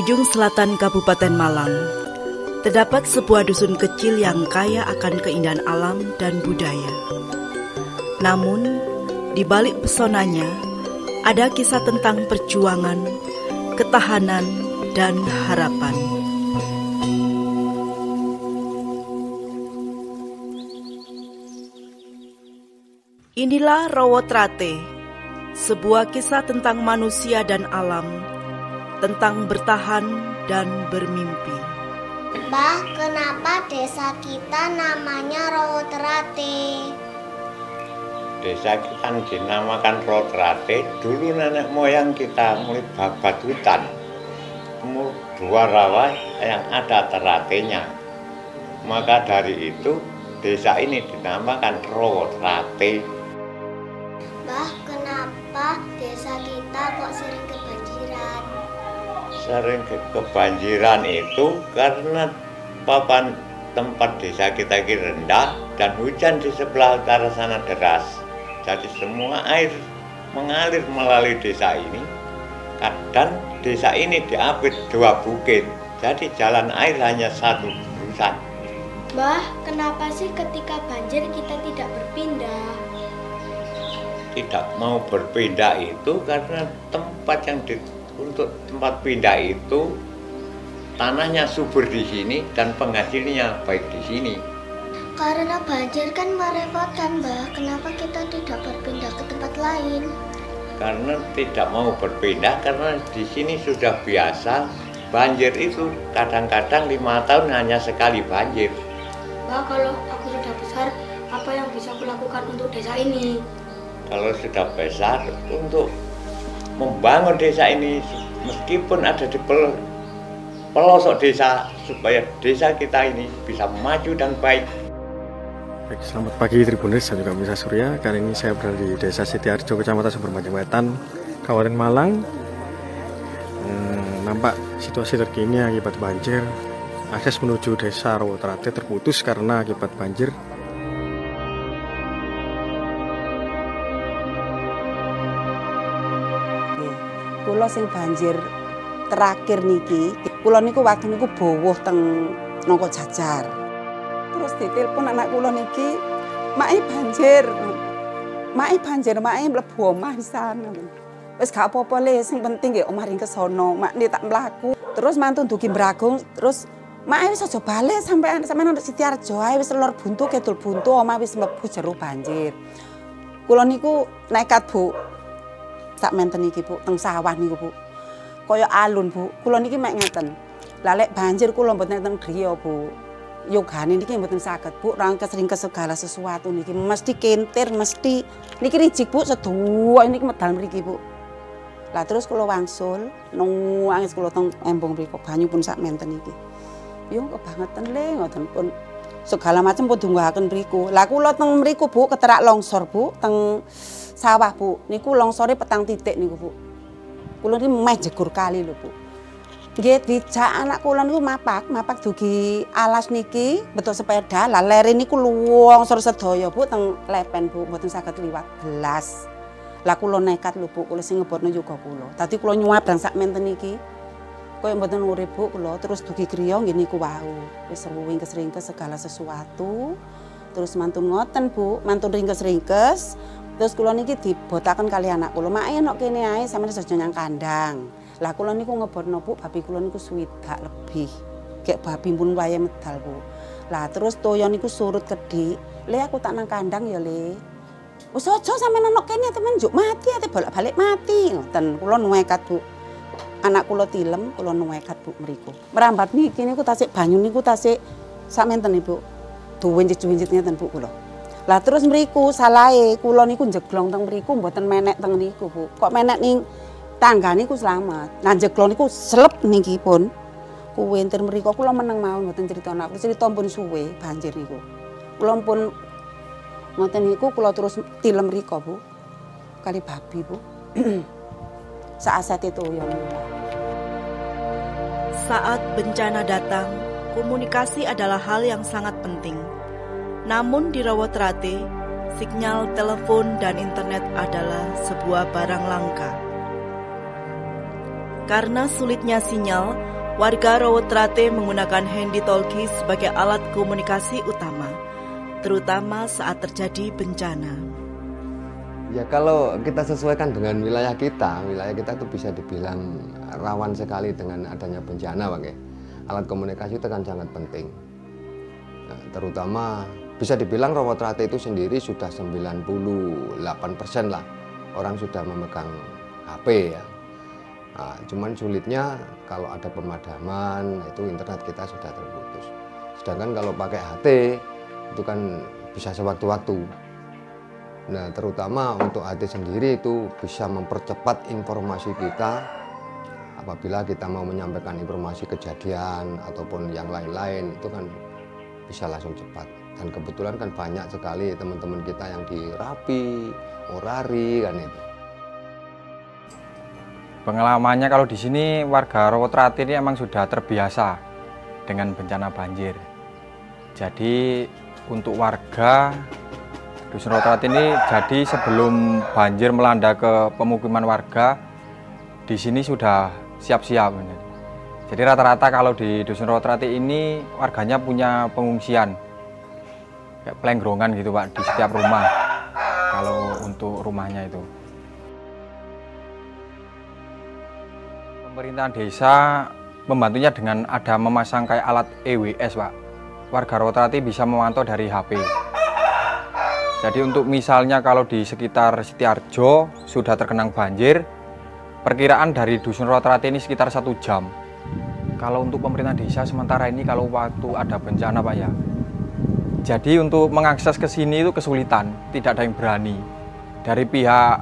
ujung selatan Kabupaten Malang, terdapat sebuah dusun kecil yang kaya akan keindahan alam dan budaya. Namun, di balik pesonanya, ada kisah tentang perjuangan, ketahanan, dan harapan. Inilah Rawotrate, sebuah kisah tentang manusia dan alam, tentang bertahan dan bermimpi. Mbah, kenapa desa kita namanya Rawotrate? Desa kita dinamakan Rawotrate, dulu nenek moyang kita mulai babat hutan. Dua rawa yang ada teratenya. Maka dari itu, desa ini dinamakan Rawotrate. Mbah, kenapa desa kita kok sering kebanjiran? Sering kebanjiran itu karena papan tempat desa kita ini rendah dan hujan di sebelah utara sana deras. Jadi semua air mengalir melalui desa ini. Dan desa ini diapit dua bukit. Jadi jalan air hanya satu terusan. Mbah, kenapa sih ketika banjir kita tidak berpindah? Tidak mau berpindah itu karena tempat yang untuk tempat pindah itu tanahnya subur di sini dan penghasilnya baik di sini. Karena banjir kan merepotkan, Mbah. Kenapa kita tidak berpindah ke tempat lain? Karena tidak mau berpindah karena di sini sudah biasa banjir itu kadang-kadang 5 tahun hanya sekali banjir. Mbah, kalau aku sudah besar, apa yang bisa kulakukan untuk desa ini? Kalau sudah besar untuk membangun desa ini meskipun ada di pelosok desa supaya desa kita ini bisa maju dan baik. Baik, selamat pagi Tribuners dan juga pemirsa Surya. Kali ini saya berada di Desa Sitiharjo, Kecamatan Sumbermanjang Wetan, Kabupaten Malang. Nampak situasi terkini akibat banjir. Akses menuju Desa Rawotrate terputus karena akibat banjir. Kula sing banjir terakhir niki, kula niku waktu niku bowuh teng nangka jajar. Terus ditelepon anak kula niki, "Mak banjir. Mak mlebu omah di sana." Wis gak apa-apa le, sing penting nggih omah ring kesono, mak nek tak mlaku. Terus mantun dugi Bragung, terus mak wis aja bali sampean nang Sitiharjo ae wis lor buntu kedul buntu, omah wis mlebu jero banjir. Kula niku nekat, Bu. Sak menten iki, Bu, teng sawah niku, Bu. Kaya alun, Bu. Kula niki mek ngeten. Lah lek banjir kula mboten teng griya, Bu. Yogane niki mboten saged, Bu. Rangkes ringkes segala sesuatu niki mesti kentir, mesti niki rijik, Bu, sedoyo niki medal mriki, Bu. Lah terus kula wangsul, nangis kula teng embung mriku, banyu pun sak menten iki. Yo kebangetan le ngoten pun segala macam pun dunggahaken mriku. Lah kula teng mriku, Bu, keterak longsor, Bu, teng sawah, Bu. Niku longsore petang titik niku, Bu. Kula niki meh jegur kali lho, Bu. Nggih dijak anak kula niku mapak dugi alas niki betul sepeda. Lah lere niku longsor sedaya, Bu, teng lepen, Bu, mboten saged liwat belas. Lah kula nekat lho, Bu, kula sing ngebotno yoga kula. Dadi kula nyuwabang sak menten iki. Kaya mboten urip, Bu, kula terus dugi griya nggih niku wau. Wis ringkes-ringkes segala sesuatu. Terus mantun ngoten, Bu, mantun ringkes-ringkes. Terus kula niki dibotaken kali anak kula, "Mak enak kene ae sampeyan aja nyang kandang." Lah kula niku ngeborno, Bu, babi kula niku swidak lebih. Gek babi pun wayahe medal, Bu. Lah terus toya niku surut kedhik. "Le aku tak nang kandang ya, Le." "Wis aja sampeyan enak kene temen njuk mati ate bolak-balik mati." Ngoten kula nuwekat, Bu. Anak kula tilem, kula nuwekat, Bu, mriku. Merambat niki niku tasik banyu niku tasik sak menten, Bu. Duwincit-duwincit ngeten, Bu, kula. Lah terus mriku salahe kula niku njeglong teng mriku mboten menek teng niku, Bu. Kok menek ning tangga niku selamat. Nah njeglong niku selep niki pun. Kuwintir mriku kula meneng mawon mboten crita anak. Crita pun suwe banjir niku. Kula pun ngoten niku kula terus tilem mriku, Bu. Kali babi, Bu. Saat itu ya. Saat bencana datang, komunikasi adalah hal yang sangat penting. Namun di Rawotrate, sinyal telepon dan internet adalah sebuah barang langka. Karena sulitnya sinyal, warga Rawotrate menggunakan handy-talkie sebagai alat komunikasi utama, terutama saat terjadi bencana. Ya kalau kita sesuaikan dengan wilayah kita itu bisa dibilang rawan sekali dengan adanya bencana, Bang ya. Alat komunikasi itu kan sangat penting. Nah, terutama bisa dibilang Rawotrate itu sendiri sudah 98% lah orang sudah memegang HP ya. Nah, cuman sulitnya kalau ada pemadaman itu internet kita sudah terputus. Sedangkan kalau pakai HT itu kan bisa sewaktu-waktu. Nah, terutama untuk HT sendiri itu bisa mempercepat informasi kita apabila kita mau menyampaikan informasi kejadian ataupun yang lain-lain itu kan bisa langsung cepat. Dan kebetulan kan banyak sekali teman-teman kita yang di Rapi, Orari kan itu. Pengalamannya kalau di sini warga Rawotrate ini emang sudah terbiasa dengan bencana banjir. Jadi untuk warga Dusun Rawotrate ini, jadi sebelum banjir melanda ke pemukiman warga, di sini sudah siap-siap. Jadi rata-rata kalau di Dusun Rawotrate ini warganya punya pengungsian, kayak pelenggerongan gitu Pak, di setiap rumah. Kalau untuk rumahnya itu. Pemerintah desa membantunya dengan ada memasang kayak alat EWS, Pak. Warga Rawotrate bisa memantau dari HP. Jadi untuk misalnya kalau di sekitar Setiarjo sudah tergenang banjir, perkiraan dari Dusun Rawotrate ini sekitar 1 jam. Kalau untuk pemerintah desa sementara ini kalau waktu ada bencana, Pak ya. Jadi untuk mengakses ke sini itu kesulitan, tidak ada yang berani. Dari pihak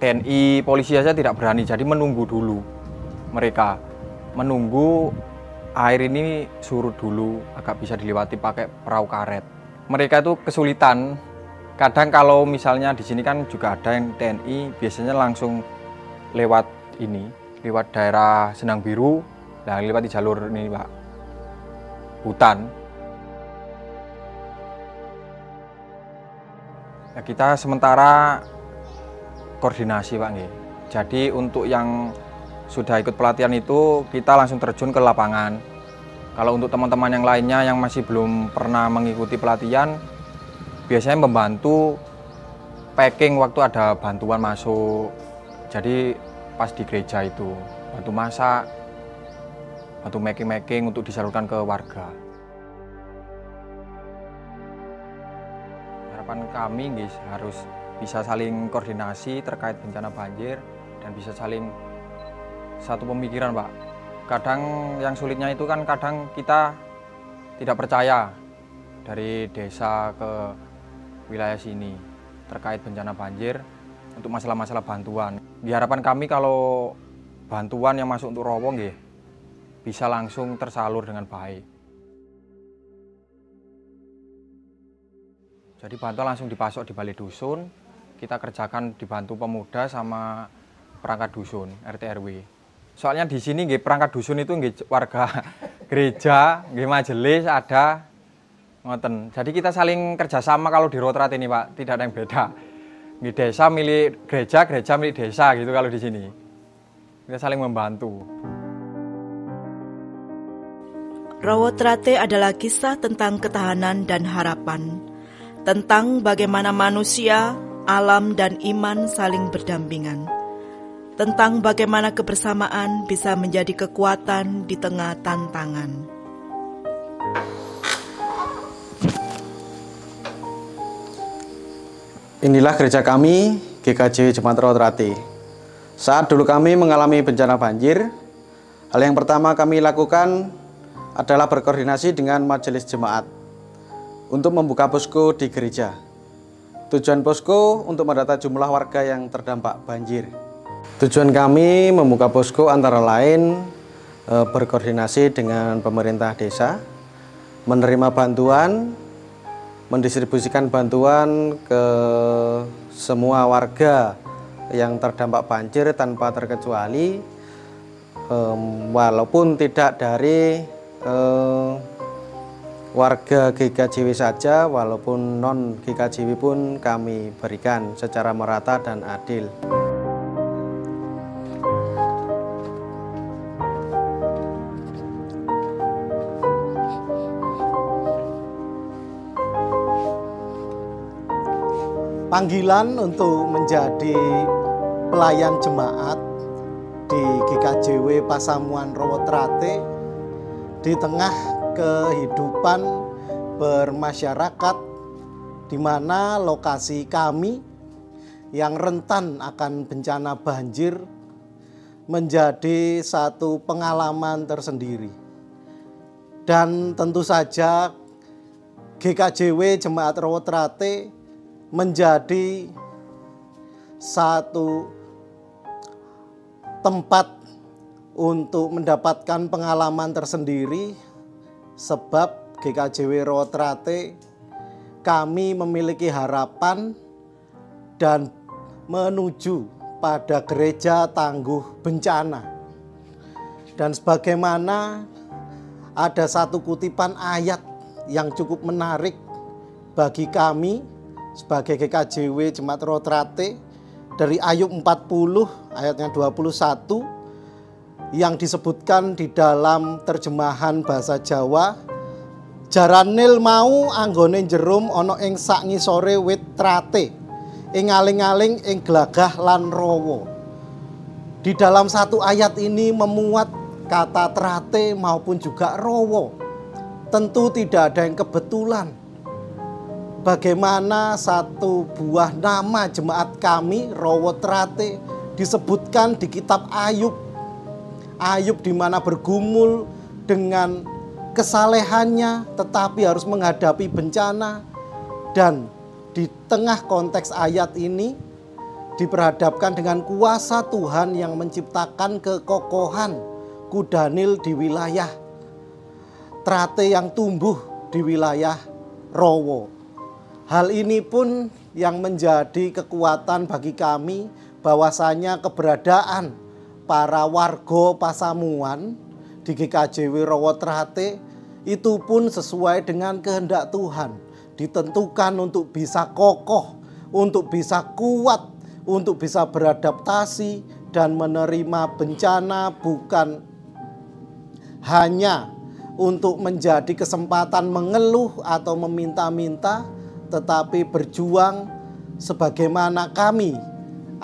TNI, polisi saja tidak berani, jadi menunggu dulu. Mereka menunggu air ini surut dulu, agak bisa dilewati pakai perahu karet. Mereka itu kesulitan. Kadang kalau misalnya di sini kan juga ada yang TNI, biasanya langsung lewat ini, lewat daerah Senang Biru, nah lewat di jalur ini Pak, hutan. Ya, kita sementara koordinasi Pak nih. Jadi untuk yang sudah ikut pelatihan itu kita langsung terjun ke lapangan. Kalau untuk teman-teman yang lainnya yang masih belum pernah mengikuti pelatihan, biasanya membantu packing waktu ada bantuan masuk. Jadi pas di gereja itu bantu masak, bantu making untuk disalurkan ke warga. Harapan kami guys, harus bisa saling koordinasi terkait bencana banjir dan bisa saling satu pemikiran Pak. Kadang yang sulitnya itu kan kadang kita tidak percaya dari desa ke wilayah sini terkait bencana banjir untuk masalah-masalah bantuan. Di harapan kami kalau bantuan yang masuk untuk Rowo nggih bisa langsung tersalur dengan baik. Jadi bantuan langsung dipasok di balai dusun, kita kerjakan dibantu pemuda sama perangkat dusun, RT RW. Soalnya di sini nggih perangkat dusun itu nggih warga gereja, nggih majelis ada ngoten. Jadi kita saling kerjasama kalau di Rawotrate ini Pak, tidak ada yang beda. Nggih desa milik gereja, gereja milik desa gitu kalau di sini. Kita saling membantu. Rawotrate adalah kisah tentang ketahanan dan harapan, tentang bagaimana manusia, alam dan iman saling berdampingan. Tentang bagaimana kebersamaan bisa menjadi kekuatan di tengah tantangan. Inilah gereja kami, GKJ Jemaat Rawotrate. Saat dulu kami mengalami bencana banjir, hal yang pertama kami lakukan adalah berkoordinasi dengan majelis jemaat untuk membuka posko di gereja. Tujuan posko untuk mendata jumlah warga yang terdampak banjir. Tujuan kami membuka posko antara lain berkoordinasi dengan pemerintah desa, menerima bantuan, mendistribusikan bantuan ke semua warga yang terdampak banjir tanpa terkecuali, walaupun tidak dari warga GKJW saja, walaupun non GKJW pun kami berikan secara merata dan adil. panggilan untuk menjadi pelayan jemaat di GKJW Pasamuan Rowotrate di tengah kehidupan bermasyarakat, di mana lokasi kami yang rentan akan bencana banjir menjadi satu pengalaman tersendiri. Dan tentu saja GKJW Jemaat Rowotrate menjadi satu tempat untuk mendapatkan pengalaman tersendiri, sebab GKJW Rowotrate kami memiliki harapan dan menuju pada gereja tangguh bencana. Dan sebagaimana ada satu kutipan ayat yang cukup menarik bagi kami sebagai GKJW Jemaat Rowotrate dari Ayub 40 ayatnya 21 yang disebutkan di dalam terjemahan bahasa Jawa, jaranil mau anggone jerum ana ing sak ngisore wit trate, ing aling-aling ing glagah lan rowo. Di dalam satu ayat ini memuat kata trate maupun juga rowo. Tentu tidak ada yang kebetulan. Bagaimana satu buah nama jemaat kami Rowotrate disebutkan di kitab Ayub. Ayub di mana bergumul dengan kesalehannya tetapi harus menghadapi bencana, dan di tengah konteks ayat ini diperhadapkan dengan kuasa Tuhan yang menciptakan kekokohan kudanil di wilayah Trate yang tumbuh di wilayah Rowo. Hal ini pun yang menjadi kekuatan bagi kami, bahwasanya keberadaan para warga Pasamuan di GKJW Rowotrate itu pun sesuai dengan kehendak Tuhan, ditentukan untuk bisa kokoh, untuk bisa kuat, untuk bisa beradaptasi dan menerima bencana, bukan hanya untuk menjadi kesempatan mengeluh atau meminta-minta, tetapi berjuang sebagaimana kami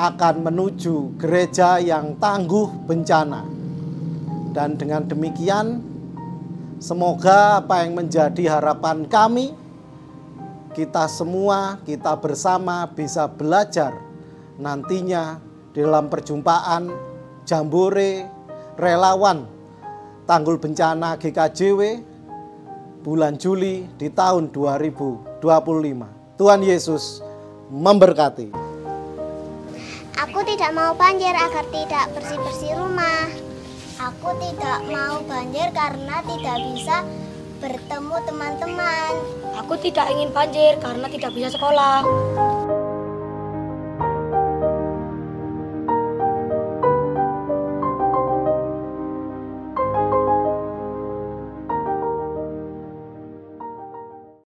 akan menuju gereja yang tangguh bencana. Dan dengan demikian, semoga apa yang menjadi harapan kami, kita semua, kita bersama bisa belajar nantinya di dalam perjumpaan Jambore Relawan Tanggul Bencana GKJW bulan Juli di tahun 2025. Tuhan Yesus memberkati. Aku tidak mau banjir agar tidak bersih-bersih rumah. Aku tidak mau banjir karena tidak bisa bertemu teman-teman. Aku tidak ingin banjir karena tidak bisa sekolah.